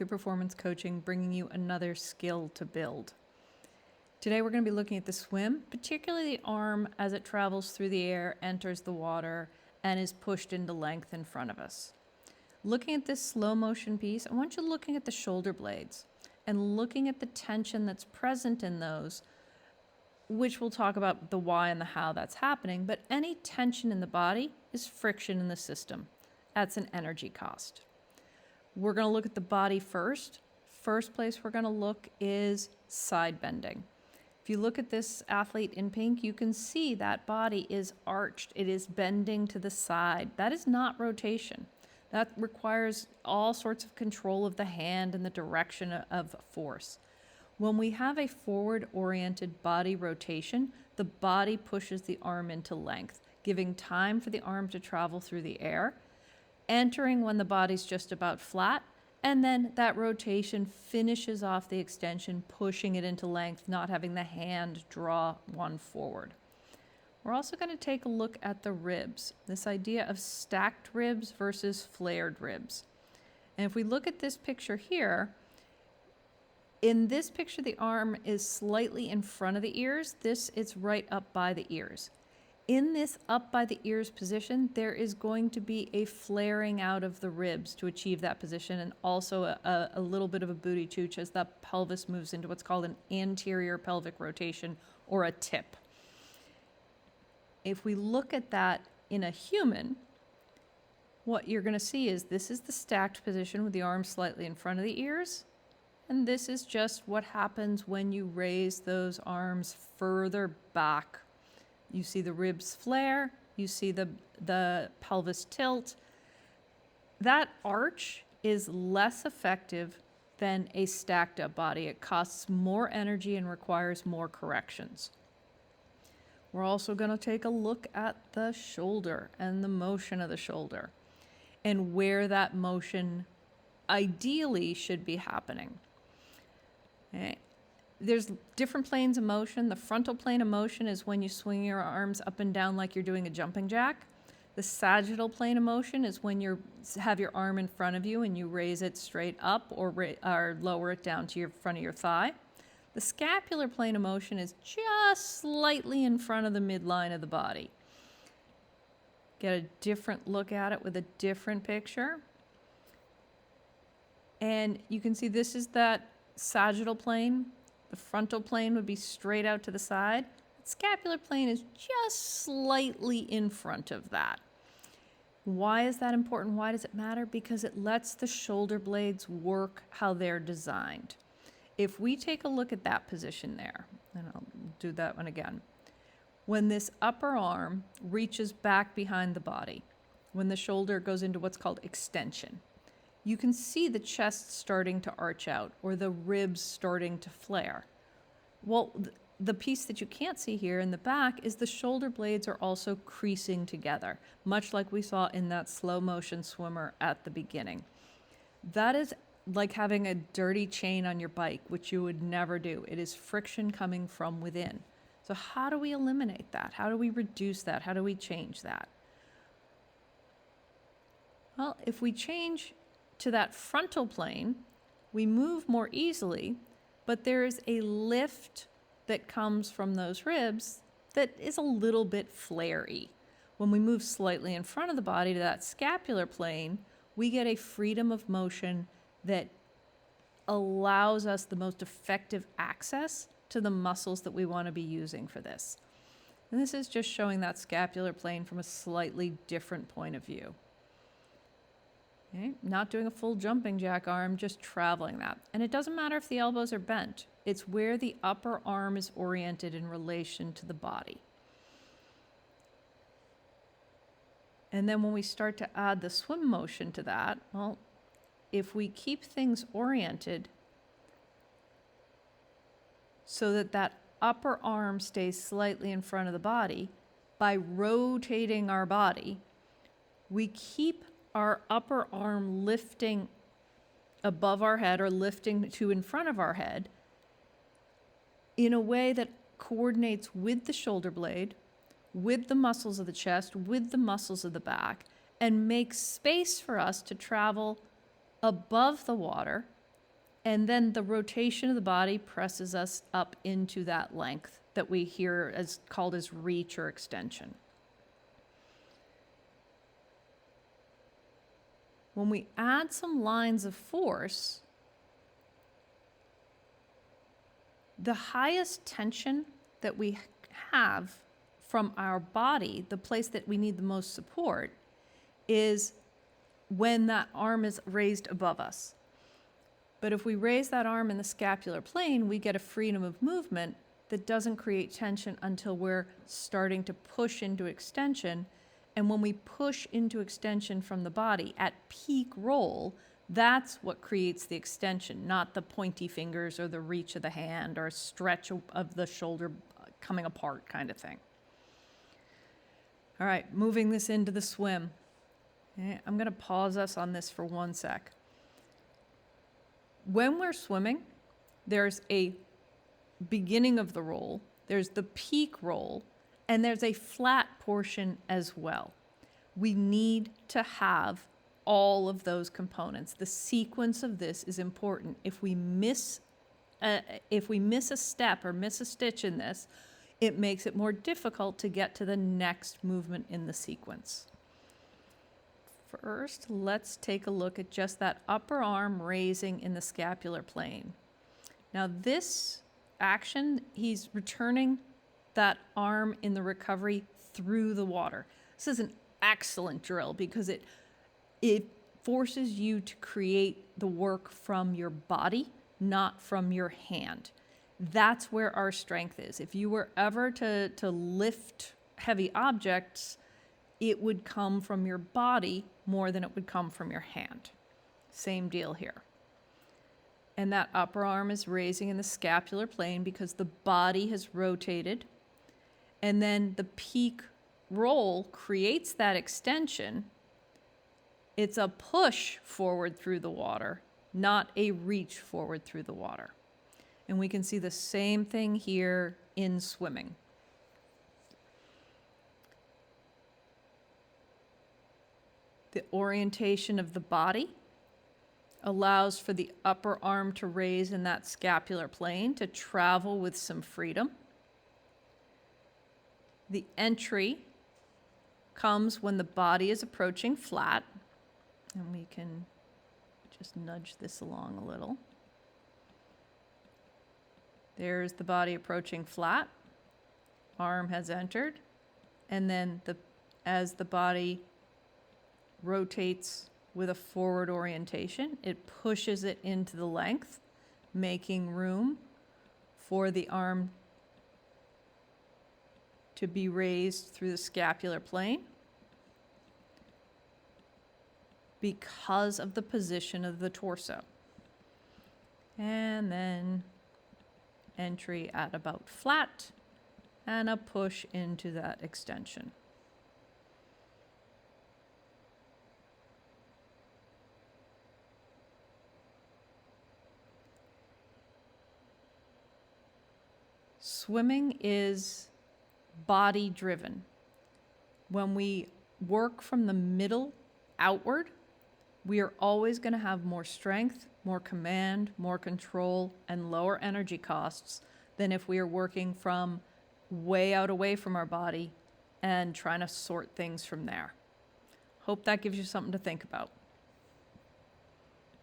through performance coaching, bringing you another skill to build. Today we're going to be looking at the swim, particularly the arm as it travels through the air, enters the water, and is pushed into length in front of us. Looking at this slow motion piece, I want you looking at the shoulder blades and looking at the tension that's present in those, which we'll talk about the why and the how that's happening, but any tension in the body is friction in the system. That's an energy cost. We're going to look at the body first. First place we're going to look is side bending. If you look at this athlete in pink, you can see that body is arched. It is bending to the side. That is not rotation. That requires all sorts of control of the hand and the direction of force. When we have a forward-oriented body rotation, the body pushes the arm into length, giving time for the arm to travel through the air, entering when the body's just about flat, and then that rotation finishes off the extension, pushing it into length, not having the hand draw one forward. We're also going to take a look at the ribs, this idea of stacked ribs versus flared ribs. And if we look at this picture here, in this picture the arm is slightly in front of the ears. This is right up by the ears. In this up by the ears position, there is going to be a flaring out of the ribs to achieve that position, and also a little bit of a booty tooch as the pelvis moves into what's called an anterior pelvic rotation, or a tip. If we look at that in a human, what you're going to see is this is the stacked position with the arms slightly in front of the ears, and this is just what happens when you raise those arms further back. You see the ribs flare, you see the pelvis tilt. That arch is less effective than a stacked up body. It costs more energy and requires more corrections. We're also going to take a look at the shoulder and the motion of the shoulder and where that motion ideally should be happening. Okay. There's different planes of motion. The frontal plane of motion is when you swing your arms up and down like you're doing a jumping jack. The sagittal plane of motion is when you have your arm in front of you and you raise it straight up or lower it down to your front of your thigh. The scapular plane of motion is just slightly in front of the midline of the body. Get a different look at it with a different picture. And you can see this is that sagittal plane. The frontal plane would be straight out to the side. The scapular plane is just slightly in front of that. Why is that important? Why does it matter? Because it lets the shoulder blades work how they're designed. If we take a look at that position there, and I'll do that one again. When this upper arm reaches back behind the body, when the shoulder goes into what's called extension, you can see the chest starting to arch out or the ribs starting to flare. Well, the piece that you can't see here in the back is the shoulder blades are also creasing together, much like we saw in that slow motion swimmer at the beginning. That is like having a dirty chain on your bike, which you would never do. It is friction coming from within. So how do we eliminate that? How do we reduce that? How do we change that? Well, if we change to that frontal plane, we move more easily, but there is a lift that comes from those ribs that is a little bit flary. When we move slightly in front of the body to that scapular plane, we get a freedom of motion that allows us the most effective access to the muscles that we want to be using for this. And this is just showing that scapular plane from a slightly different point of view. Okay? Not doing a full jumping jack arm, just traveling that. And it doesn't matter if the elbows are bent. It's where the upper arm is oriented in relation to the body. And then when we start to add the swim motion to that, well, if we keep things oriented so that that upper arm stays slightly in front of the body, by rotating our body, we keep our upper arm lifting above our head or lifting to in front of our head in a way that coordinates with the shoulder blade, with the muscles of the chest, with the muscles of the back, and makes space for us to travel above the water And then the rotation of the body presses us up into that length that we hear as called as reach or extension. When we add some lines of force, the highest tension that we have from our body, the place that we need the most support, is when that arm is raised above us. But if we raise that arm in the scapular plane, we get a freedom of movement that doesn't create tension until we're starting to push into extension. And when we push into extension from the body at peak roll, that's what creates the extension, not the pointy fingers or the reach of the hand or a stretch of the shoulder coming apart kind of thing. All right, moving this into the swim. Okay, I'm going to pause us on this for 1 sec. When we're swimming, there's a beginning of the roll, there's the peak roll, and there's a flat portion as well. We need to have all of those components. The sequence of this is important. If we miss a step or miss a stitch in this, it makes it more difficult to get to the next movement in the sequence. First, let's take a look at just that upper arm raising in the scapular plane. Now this action, he's returning that arm in the recovery through the water. This is an excellent drill because it forces you to create the work from your body, not from your hand. That's where our strength is. If you were ever to lift heavy objects, it would come from your body more than it would come from your hand. Same deal here. And that upper arm is raising in the scapular plane because the body has rotated. And then the peak roll creates that extension. It's a push forward through the water, not a reach forward through the water. And we can see the same thing here in swimming. The orientation of the body allows for the upper arm to raise in that scapular plane to travel with some freedom. The entry comes when the body is approaching flat, and we can just nudge this along a little. There's the body approaching flat, arm has entered, and then as the body rotates with a forward orientation, it pushes it into the length, making room for the arm to be raised through the scapular plane because of the position of the torso. And then entry at about flat and a push into that extension. Swimming is body driven. When we work from the middle outward, we are always going to have more strength, more command, more control, and lower energy costs than if we are working from way out away from our body and trying to sort things from there. Hope that gives you something to think about.